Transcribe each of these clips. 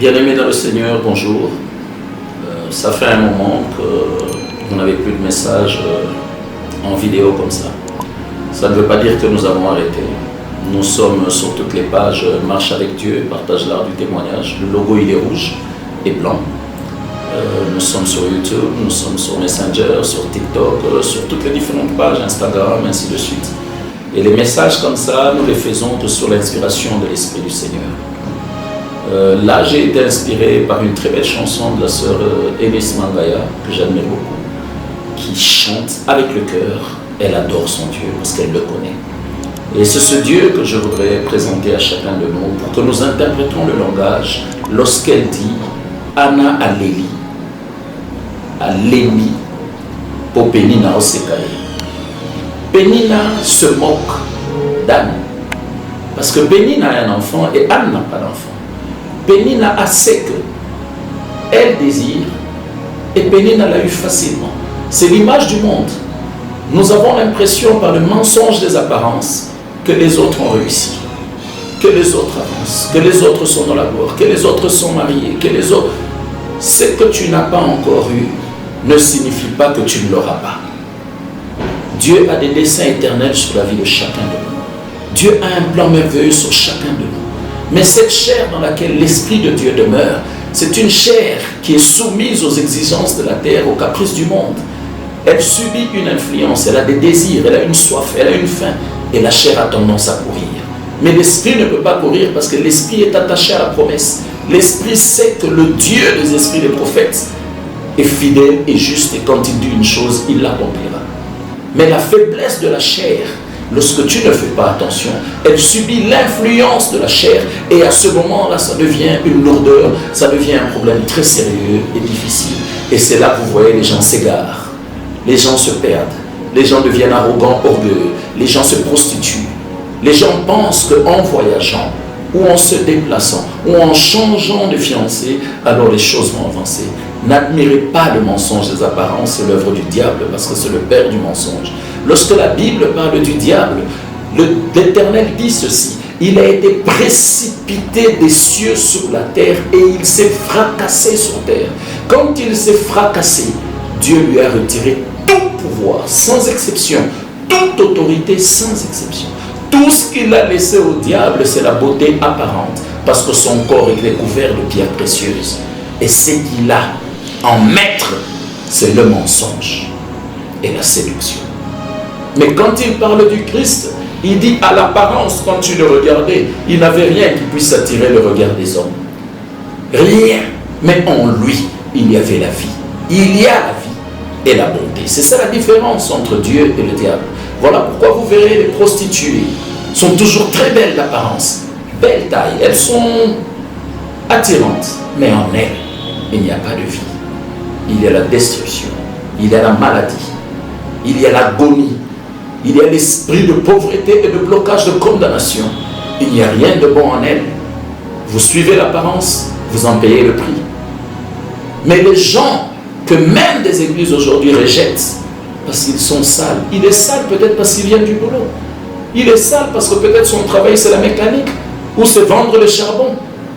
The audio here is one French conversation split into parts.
Bien-aimés dans le Seigneur, bonjour. Ça fait un moment que vous n'avez plus de messages en vidéo comme ça. Ça ne veut pas dire que nous avons arrêté. Nous sommes sur toutes les pages Marche avec Dieu, Partage l'art du témoignage. Le logo il est rouge et blanc. Nous sommes sur YouTube, nous sommes sur Messenger, sur TikTok, sur toutes les différentes pages, Instagram, ainsi de suite. Et les messages comme ça, nous les faisons que sur l'inspiration de l'Esprit du Seigneur. Là, j'ai été inspiré par une très belle chanson de la sœur Elis Mangaya, que j'admire beaucoup, qui chante avec le cœur. Elle adore son Dieu parce qu'elle le connaît. Et c'est ce Dieu que je voudrais présenter à chacun de nous pour que nous interprétons le langage lorsqu'elle dit Anna Aleli, Alemi, pour Penina Osekale. Penina se moque d'Anne parce que Penina a un enfant et Anne n'a pas d'enfant. Penina a ce que elle désire et Penina l'a eu facilement. C'est l'image du monde. Nous avons l'impression par le mensonge des apparences que les autres ont réussi, que les autres avancent, que les autres sont dans la gloire, que les autres sont mariés, que les autres... Ce que tu n'as pas encore eu ne signifie pas que tu ne l'auras pas. Dieu a des desseins éternels sur la vie de chacun de nous. Dieu a un plan merveilleux sur chacun de nous. Mais cette chair dans laquelle l'Esprit de Dieu demeure, c'est une chair qui est soumise aux exigences de la terre, aux caprices du monde. Elle subit une influence, elle a des désirs, elle a une soif, elle a une faim. Et la chair a tendance à courir. Mais l'Esprit ne peut pas courir parce que l'Esprit est attaché à la promesse. L'Esprit sait que le Dieu des esprits des prophètes est fidèle et juste. Et quand il dit une chose, il l'accomplira. Mais la faiblesse de la chair, lorsque tu ne fais pas attention, elle subit l'influence de la chair et à ce moment-là, ça devient une lourdeur, ça devient un problème très sérieux et difficile. Et c'est là que vous voyez les gens s'égarent, les gens se perdent, les gens deviennent arrogants, orgueilleux, les gens se prostituent. Les gens pensent qu'en voyageant, ou en se déplaçant, ou en changeant de fiancé, alors les choses vont avancer. N'admirez pas le mensonge des apparences, c'est l'œuvre du diable, parce que c'est le père du mensonge. Lorsque la Bible parle du diable, l'Éternel dit ceci: il a été précipité des cieux sur la terre et il s'est fracassé sur terre. Quand il s'est fracassé, Dieu lui a retiré tout pouvoir, sans exception, toute autorité, sans exception. Tout ce qu'il a laissé au diable, c'est la beauté apparente, parce que son corps est recouvert de pierres précieuses. Et ce qu'il a en maître, c'est le mensonge et la séduction. Mais quand il parle du Christ, il dit à l'apparence, quand tu le regardais, il n'avait rien qui puisse attirer le regard des hommes. Rien. Mais en lui, il y avait la vie. Il y a la vie et la bonté. C'est ça la différence entre Dieu et le diable. Voilà pourquoi vous verrez les prostituées sont toujours très belles d'apparence, belle taille, elles sont attirantes, mais en elles, il n'y a pas de vie. Il y a la destruction, il y a la maladie, il y a l'agonie, il y a l'esprit de pauvreté et de blocage de condamnation. Il n'y a rien de bon en elles. Vous suivez l'apparence, vous en payez le prix. Mais les gens que même des églises aujourd'hui rejettent, parce qu'ils sont sales. Il est sale peut-être parce qu'il vient du boulot. Il est sale parce que peut-être son travail c'est la mécanique, ou c'est vendre le charbon,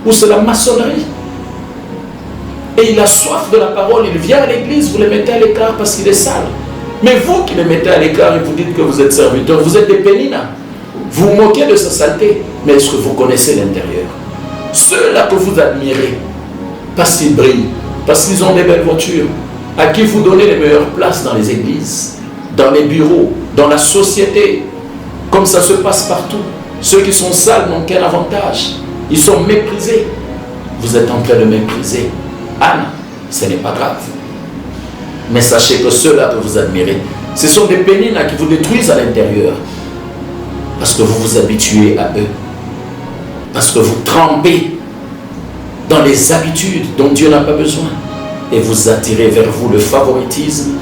ou c'est la maçonnerie. Et il a soif de la parole, il vient à l'église, vous le mettez à l'écart parce qu'il est sale. Mais vous qui le mettez à l'écart et vous dites que vous êtes serviteur, vous êtes des péninas. Vous vous moquez de sa saleté, mais est-ce que vous connaissez l'intérieur? Ceux-là que vous admirez, parce qu'ils brillent, parce qu'ils ont des belles voitures, à qui vous donnez les meilleures places dans les églises, dans les bureaux, dans la société, comme ça se passe partout. Ceux qui sont sales n'ont qu'un avantage, ils sont méprisés. Vous êtes en train de mépriser Anne, ce n'est pas grave. Mais sachez que ceux-là que vous admirez, ce sont des péninas qui vous détruisent à l'intérieur, parce que vous vous habituez à eux, parce que vous trempez dans les habitudes dont Dieu n'a pas besoin. Et vous attirez vers vous le favoritisme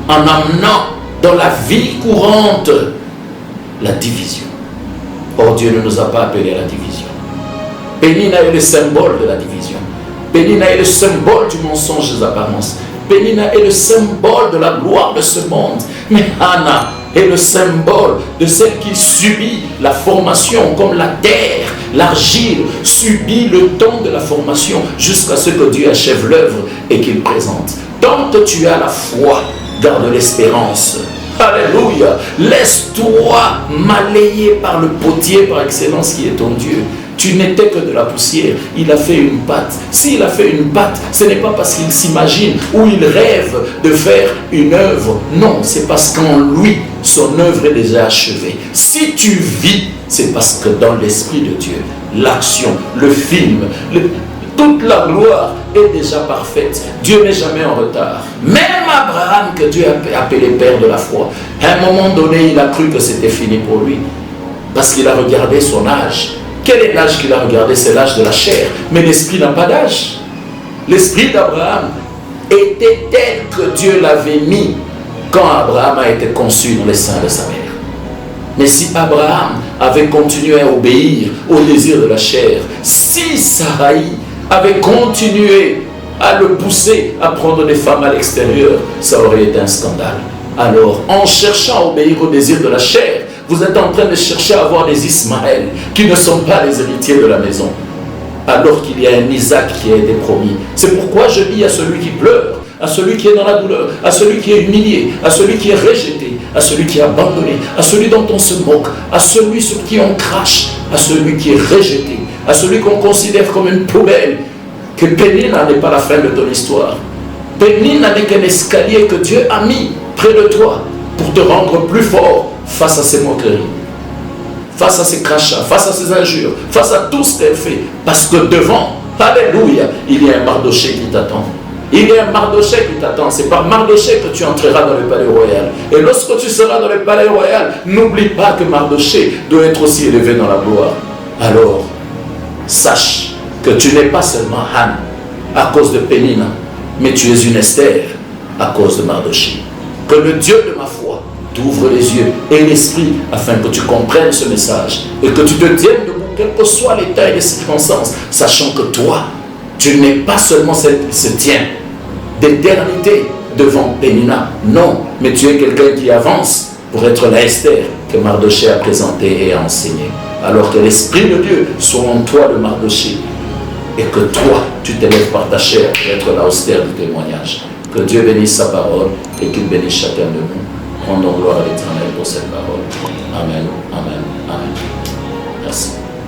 en amenant dans la vie courante la division. Or, Dieu ne nous a pas appelés à la division. Pénina est le symbole de la division. Pénina est le symbole du mensonge des apparences. Pénina est le symbole de la gloire de ce monde. Mais Anna est le symbole de celle qui subit la formation comme la terre, l'argile, subit le temps de la formation jusqu'à ce que Dieu achève l'œuvre et qu'il présente. Tant que tu as la foi, garde l'espérance. Alléluia. Laisse-toi malayer par le potier par excellence qui est ton Dieu. Tu n'étais que de la poussière. Il a fait une pâte. S'il a fait une pâte, ce n'est pas parce qu'il s'imagine ou il rêve de faire une œuvre. Non, c'est parce qu'en lui, son œuvre est déjà achevée. Si tu vis, c'est parce que dans l'Esprit de Dieu, l'action, le film, toute la gloire est déjà parfaite. Dieu n'est jamais en retard. Même Abraham, que Dieu a appelé père de la foi, à un moment donné, il a cru que c'était fini pour lui. Parce qu'il a regardé son âge. Quel est l'âge qu'il a regardé? C'est l'âge de la chair. Mais l'esprit n'a pas d'âge. L'esprit d'Abraham était tel que Dieu l'avait mis quand Abraham a été conçu dans les seins de sa mère. Mais si Abraham avait continué à obéir au désir de la chair, si Sarai avait continué à le pousser à prendre des femmes à l'extérieur, ça aurait été un scandale. Alors, en cherchant à obéir au désir de la chair, vous êtes en train de chercher à avoir des Ismaël qui ne sont pas les héritiers de la maison, alors qu'il y a un Isaac qui a été promis. C'est pourquoi je dis à celui qui pleure, à celui qui est dans la douleur, à celui qui est humilié, à celui qui est rejeté, à celui qui est abandonné, à celui dont on se moque, à celui sur qui on crache, à celui qui est rejeté, à celui qu'on considère comme une poubelle, que Pénina n'est pas la fin de ton histoire. Pénina n'est qu'un escalier que Dieu a mis près de toi pour te rendre plus fort face à ces moqueries, face à ces crachats, face à ces injures, face à tout ce qu'elle fait. Parce que devant, alléluia, il y a un Mardoché qui t'attend. Il y a un Mardoché qui t'attend. C'est par Mardoché que tu entreras dans le palais royal. Et lorsque tu seras dans le palais royal, n'oublie pas que Mardoché doit être aussi élevé dans la gloire. Alors, sache que tu n'es pas seulement Han à cause de Pénina, mais tu es une Esther à cause de Mardoché. Que le Dieu de ma foi t'ouvre les yeux et l'esprit afin que tu comprennes ce message et que tu te tiennes debout, quel que soit l'état et les circonstances, sachant que toi, tu n'es pas seulement celle qui se tient d'éternité devant Pénina, non, mais tu es quelqu'un qui avance pour être la Esther que Mardoché a présentée et a enseignée. Alors que l'Esprit de Dieu soit en toi le Mardoché et que toi, tu t'élèves par ta chair pour être la austère du témoignage. Que Dieu bénisse sa parole et qu'il bénisse chacun de nous. Rendons gloire à l'Éternel pour cette parole. Amen, amen, amen. Merci.